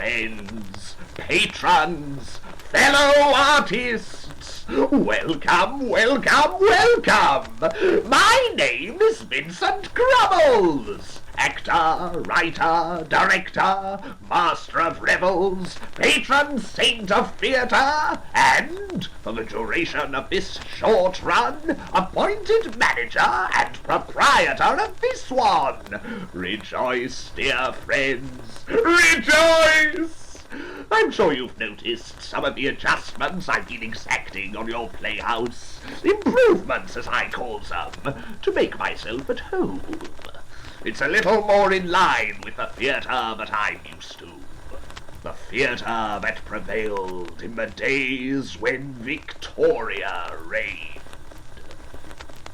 friends, patrons, fellow artists, welcome, welcome, welcome! My name is Vincent Crummles, actor, writer, director, master of revels, patron saint of theatre, and, for the duration of this short run, appointed manager and proprietor of this one. Rejoice, dear friends, rejoice! I'm sure you've noticed some of the adjustments I've been exacting on your playhouse, improvements as I call them, to make myself at home. It's a little more in line with the theatre that I'm used to. The theatre that prevailed in the days when Victoria reigned.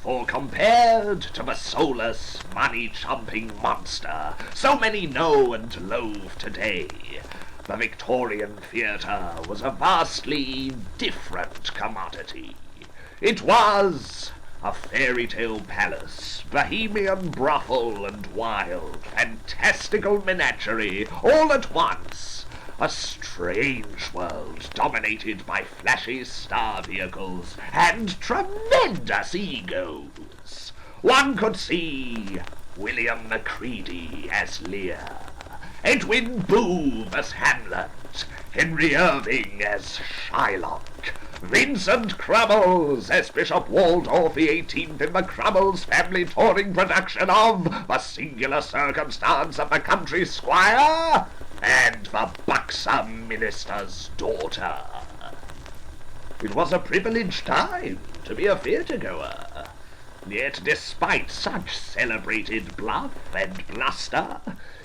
For compared to the soulless, money-chumping monster so many know and loathe today, the Victorian theatre was a vastly different commodity. It was a fairy tale palace, bohemian brothel and wild, fantastical menagerie, all at once. A strange world dominated by flashy star vehicles and tremendous egos. One could see William Macready as Lear, Edwin Booth as Hamlet, Henry Irving as Shylock, Vincent Crummles as Bishop Waldorf XVIII in the Crummles family touring production of The Singular Circumstance of the Country Squire, and the buxom minister's daughter. It was a privileged time to be a theatre-goer. Yet despite such celebrated bluff and bluster,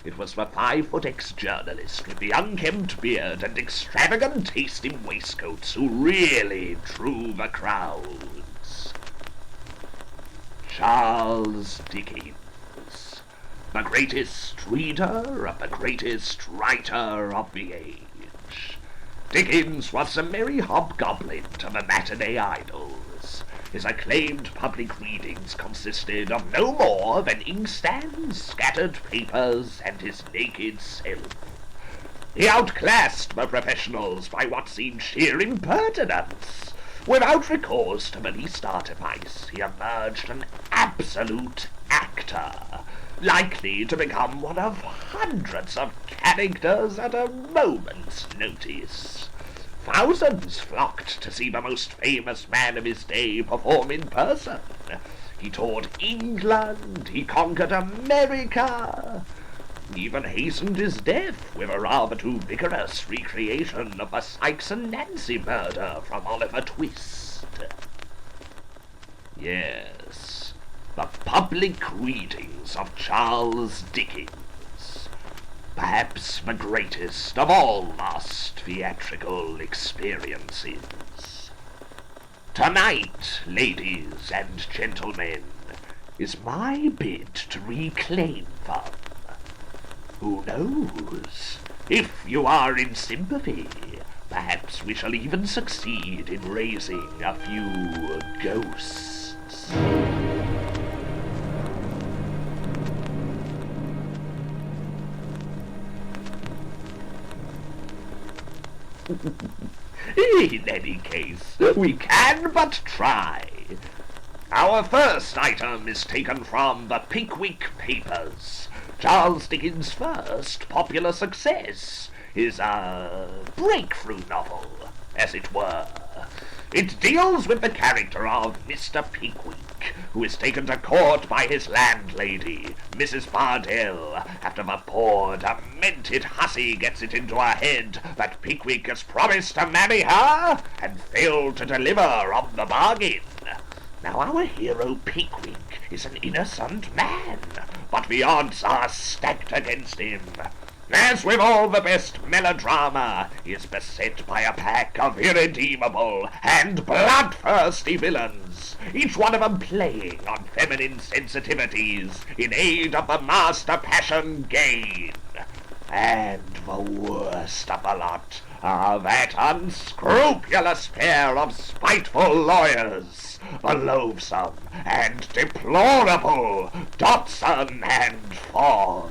it was the 5-foot ex-journalist with the unkempt beard and extravagant taste in waistcoats who really drew the crowds. Charles Dickens, the greatest reader of the greatest writer of the age. Dickens was the merry hobgoblin to the matinee idols. His acclaimed public readings consisted of no more than inkstands, scattered papers, and his naked self. He outclassed the professionals by what seemed sheer impertinence. Without recourse to the least artifice, he emerged an absolute actor, likely to become one of hundreds of characters at a moment's notice. Thousands flocked to see the most famous man of his day perform in person. He toured England, he conquered America, even hastened his death with a rather too vigorous recreation of the Sykes and Nancy murder from Oliver Twist. Yes, the public readings of Charles Dickens, perhaps the greatest of all lost theatrical experiences. Tonight, ladies and gentlemen, is my bid to reclaim them. Who knows? If you are in sympathy, perhaps we shall even succeed in raising a few ghosts. In any case, we can but try. Our first item is taken from the Pickwick Papers. Charles Dickens' first popular success is a breakthrough novel, as it were. It deals with the character of Mr. Pickwick, who is taken to court by his landlady, Mrs. Bardell, after the poor, demented hussy gets it into her head that Pickwick has promised to marry her and failed to deliver on the bargain. Now our hero Pickwick is an innocent man, but the odds are stacked against him. As with all the best melodrama, he is beset by a pack of irredeemable and bloodthirsty villains, each one of them playing on feminine sensitivities in aid of the master passion gain. And the worst of the lot are that unscrupulous pair of spiteful lawyers, the loathsome and deplorable Dotson and Fogg.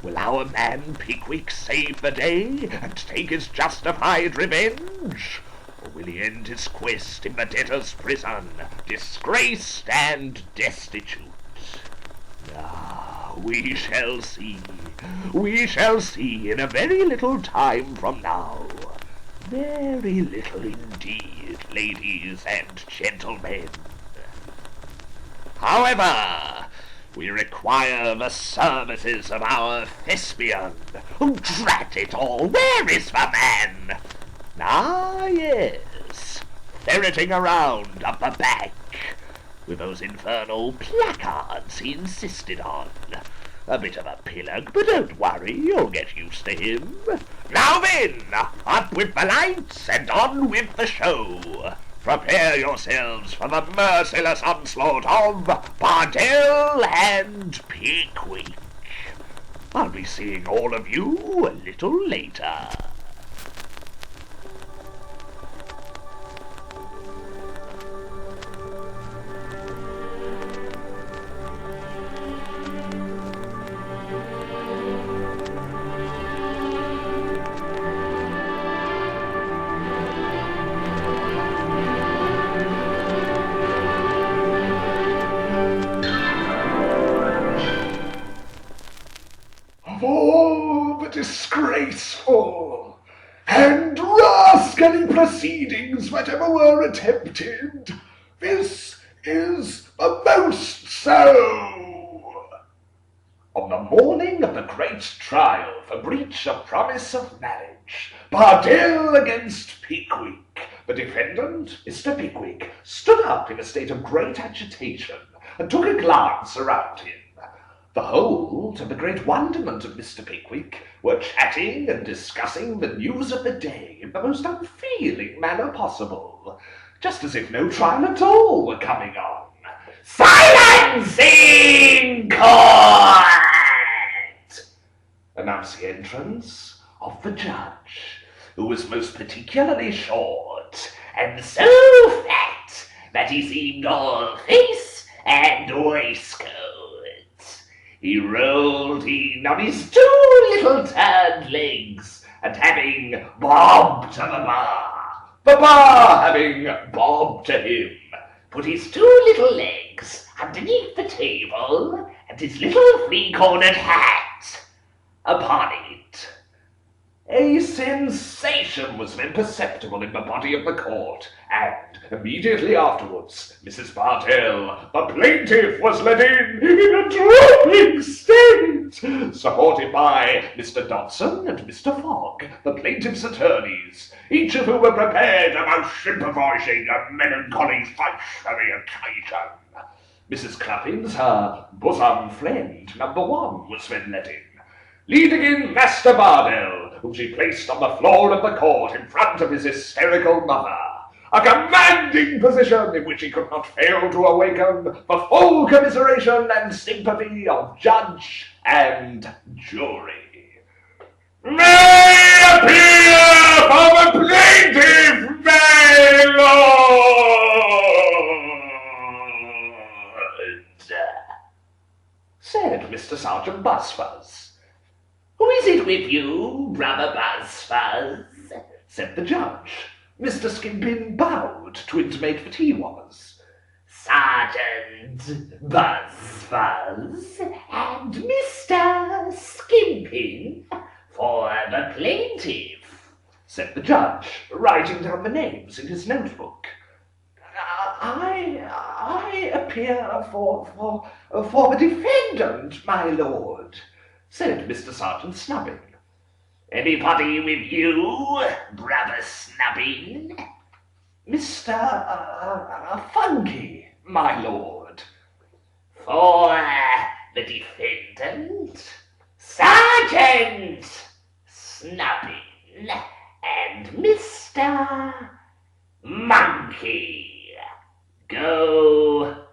Will our man Pickwick save the day and take his justified revenge? Or will he end his quest in the debtor's prison, disgraced and destitute? Ah, we shall see. We shall see in a very little time from now. Very little indeed, ladies and gentlemen. However, we require the services of our thespian. Oh, drat it all, where is the man? Ah, yes, ferreting around up the back, with those infernal placards he insisted on. A bit of a pillock, but don't worry, you'll get used to him. Now then, up with the lights and on with the show. Prepare yourselves for the merciless onslaught of Bardell and Pickwick. I'll be seeing all of you a little later. Of all the disgraceful and rascally proceedings that ever were attempted, this is the most so. On the morning of the great trial for breach of promise of marriage, Bardell against Pickwick, the defendant, Mr. Pickwick, stood up in a state of great agitation and took a glance around him. The whole, to the great wonderment of Mr. Pickwick, were chatting and discussing the news of the day in the most unfeeling manner possible, just as if no trial at all were coming on. "Silencing court!" announced the entrance of the judge, who was most particularly short and so fat that he seemed all face and waistcoat. He rolled in on his two little turned legs, and having bobbed to the bar having bobbed to him, put his two little legs underneath the table, and his little three-cornered hat upon it. A sensation was then perceptible in the body of the court, and immediately afterwards, Mrs. Bardell, the plaintiff, was led in a dropping state, supported by Mr. Dodson and Mr. Fogg, the plaintiff's attorneys, each of whom were prepared a most sympathizing and melancholy face for the occasion. Mrs. Cluppins, her bosom friend, number one, was then led in, leading in Master Bardell, whom she placed on the floor of the court in front of his hysterical mother, a commanding position in which he could not fail to awaken the full commiseration and sympathy of judge and jury. "May appear for the plaintiff, my lord," said Mr. Sergeant Buzfuz. "Who is it with you, Brother Buzfuz?" said the judge. Mr. Skimpin bowed to intimate that he was. "Sergeant Buzfuz and Mr. Skimpin for the plaintiff," said the judge, writing down the names in his notebook. I appear for the defendant, my lord," said Mr. Sergeant Snubbin. "Anybody with you, Brother Snubbin?" "Mr. Funky, my lord." "For the defendant, Sergeant Snubbin and Mr. Monkey. Go